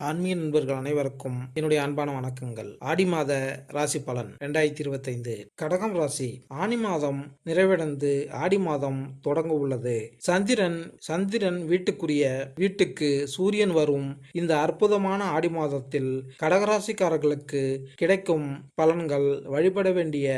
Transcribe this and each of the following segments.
ஆன்மீக நண்பர்கள் அனைவருக்கும் என்னுடைய அன்பான வணக்கங்கள். ஆடி மாத ராசி பலன் 2025. கடகம் ராசி. ஆனி மாதம் நிறைவடைந்து ஆடி மாதம் தொடங்க உள்ளது. சந்திரன் வீட்டுக்கு சூரியன் வரும் இந்த அற்புதமான ஆடி மாதத்தில் கடகராசிக்காரர்களுக்கு கிடைக்கும் பலன்கள், வழிபட வேண்டிய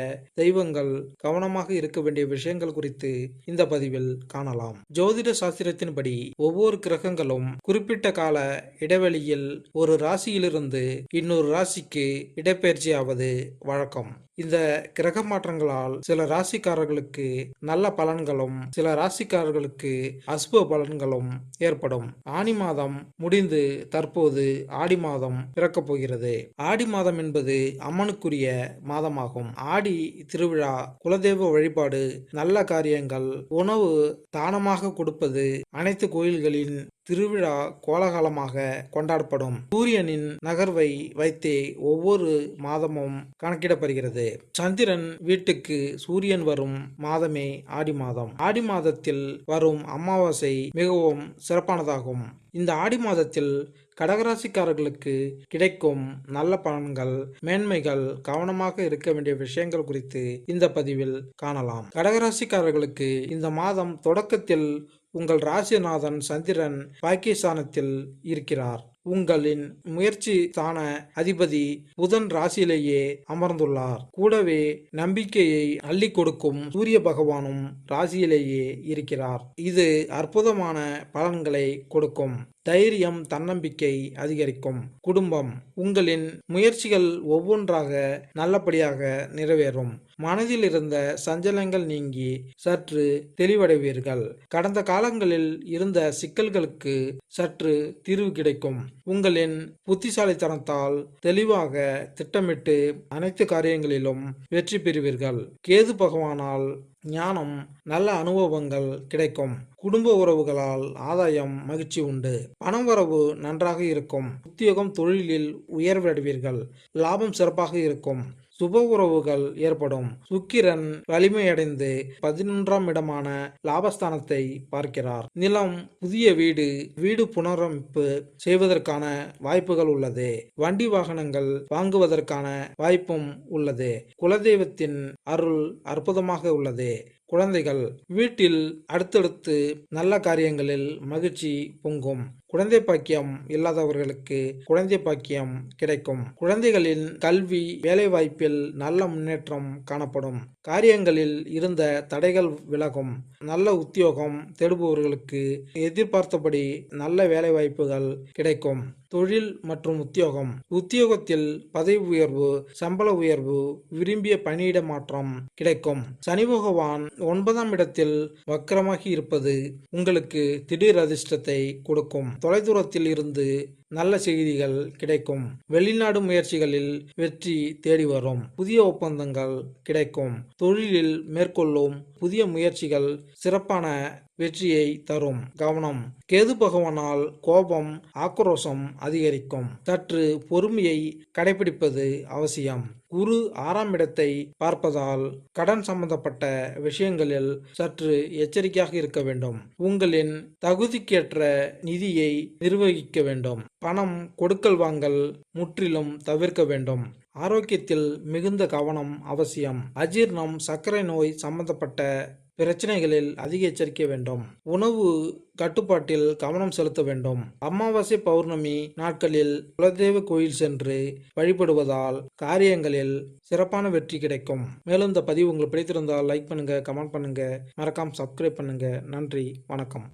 தெய்வங்கள், கவனமாக இருக்க வேண்டிய விஷயங்கள் குறித்து இந்த பதிவில் காணலாம். ஜோதிட சாஸ்திரத்தின்படி ஒவ்வொரு கிரகங்களும் குறிப்பிட்ட கால இடைவெளியில் ஒரு ராசியிலிருந்து இன்னொரு ராசிக்கு இடப்பெயர்ச்சியாவது வழக்கம். இந்த கிரக மாற்றங்களால் சில ராசிக்காரர்களுக்கு நல்ல பலன்களும் சில ராசிக்காரர்களுக்கு அசுப பலன்களும் ஏற்படும். ஆனி மாதம் முடிந்து தற்போது ஆடி மாதம் பிறக்கப் போகிறது. ஆடி மாதம் என்பது அம்மனுக்குரிய மாதமாகும். ஆடி திருவிழா, குலதெய்வ வழிபாடு, நல்ல காரியங்கள், உணவு தானமாக கொடுப்பது, அனைத்து கோயில்களின் திருவிழா கோலாகலமாக கொண்டாடப்படும். சூரியனின் நகர்வை வைத்தே ஒவ்வொரு மாதமும் கணக்கிடப்படுகிறது. சந்திரன் வீட்டுக்கு சூரியன் வரும் மாதமே ஆடி மாதம். ஆடி மாதத்தில் வரும் அமாவாசை மிகவும் சிறப்பானதாகும். இந்த ஆடி மாதத்தில் கடகராசிக்காரர்களுக்கு கிடைக்கும் நல்ல பலன்கள், மேன்மைகள், கவனமாக இருக்க வேண்டிய விஷயங்கள் குறித்து இந்த பதிவில் காணலாம். கடகராசிக்காரர்களுக்கு இந்த மாதம் தொடக்கத்தில் உங்கள் ராசிநாதன் சந்திரன் பாக்கியஸ்தானத்தில் இருக்கிறார். உங்களின் முயற்சி ஸ்தான அதிபதி புதன் ராசியிலேயே அமர்ந்துள்ளார். கூடவே நம்பிக்கையை அள்ளி கொடுக்கும் சூரிய பகவானும் ராசியிலேயே இருக்கிறார். இது அற்புதமான பலன்களை கொடுக்கும். தைரியம், தன்னம்பிக்கை அதிகரிக்கும். குடும்பம், உங்களின் முயற்சிகள் ஒவ்வொன்றாக நல்லபடியாக நிறைவேறும். மனதில் இருந்த சஞ்சலங்கள் நீங்கி சற்று தெளிவடைவீர்கள். கடந்த காலங்களில் இருந்த சிக்கல்களுக்கு சற்று தீர்வு கிடைக்கும். உங்களின் புத்திசாலித்தனத்தால் தெளிவாக திட்டமிட்டு அனைத்து காரியங்களிலும் வெற்றி பெறுவீர்கள். கேது பகவானால் ஞானம், நல்ல அனுபவங்கள் கிடைக்கும். குடும்ப உறவுகளால் ஆதாயம், மகிழ்ச்சி உண்டு. பணம் வரவு நன்றாக இருக்கும். உத்தியோகம், தொழிலில் உயர்வடைவீர்கள். லாபம் சிறப்பாக இருக்கும். சுப உறவுகள் ஏற்படும். சுக்கிரன் வலிமையடைந்து 11ஆம் இடமான லாபஸ்தானத்தை பார்க்கிறார். நிலம், புதிய வீடு புனரமைப்பு செய்வதற்கான வாய்ப்புகள் உள்ளது. வண்டி வாகனங்கள் வாங்குவதற்கான வாய்ப்பும் உள்ளது. குலதெய்வத்தின் அருள் அற்புதமாக உள்ளது. குழந்தைகள், வீட்டில் அடுத்தடுத்து நல்ல காரியங்களில் மகிழ்ச்சி பொங்கும். குழந்தை பாக்கியம் இல்லாதவர்களுக்கு குழந்தை பாக்கியம் கிடைக்கும். குழந்தைகளின் கல்வி, வேலைவாய்ப்பில் நல்ல முன்னேற்றம் காணப்படும். காரியங்களில் இருந்த தடைகள் விலகும். நல்ல உத்தியோகம் தேடுபவர்களுக்கு எதிர்பார்த்தபடி நல்ல வேலைவாய்ப்புகள் கிடைக்கும். தொழில் மற்றும் உத்தியோகத்தில் பதவி உயர்வு, சம்பள உயர்வு, விரும்பிய பணியிட மாற்றம் கிடைக்கும். சனி பகவான் 9ஆம் இடத்தில் வக்கரமாகி இருப்பது உங்களுக்கு திடீர் அதிர்ஷ்டத்தை கொடுக்கும். தொலைதூரத்தில் இருந்து நல்ல செய்திகள் கிடைக்கும். வெளிநாடு முயற்சிகளில் வெற்றி தேடி வரும். புதிய ஒப்பந்தங்கள் கிடைக்கும். தொழிலில் மேற்கொள்ளும் புதிய முயற்சிகள் சிறப்பான வெற்றியை தரும். கவனம், கேது பகவானால் கோபம், ஆக்ரோஷம் அதிகரிக்கும். சற்று பொறுமையை கடைபிடிப்பது அவசியம். குரு 6ஆம் இடத்தை பார்ப்பதால் கடன் சம்பந்தப்பட்ட விஷயங்களில் சற்று எச்சரிக்கையாக இருக்க வேண்டும். உங்களின் தகுதிக்கேற்ற நிதியை நிர்வகிக்க வேண்டும். பணம் கொடுக்கல் வாங்கல் முற்றிலும் தவிர்க்க வேண்டும். ஆரோக்கியத்தில் மிகுந்த கவனம் அவசியம். அஜீர்ணம், சர்க்கரை நோய் சம்பந்தப்பட்ட பிரச்சனைகளில் அதிக எச்சரிக்கை வேண்டும். உணவு கட்டுப்பாட்டில் கவனம் செலுத்த வேண்டும். அமாவாசை, பௌர்ணமி நாட்களில் குலதெய்வ கோயில் சென்று வழிபடுவதால் காரியங்களில் சிறப்பான வெற்றி கிடைக்கும். மேலும் இந்த பதிவு உங்களுக்கு பிடித்திருந்தால் லைக் பண்ணுங்க, கமெண்ட் பண்ணுங்க, மறக்காம சப்ஸ்கிரைப் பண்ணுங்க. நன்றி, வணக்கம்.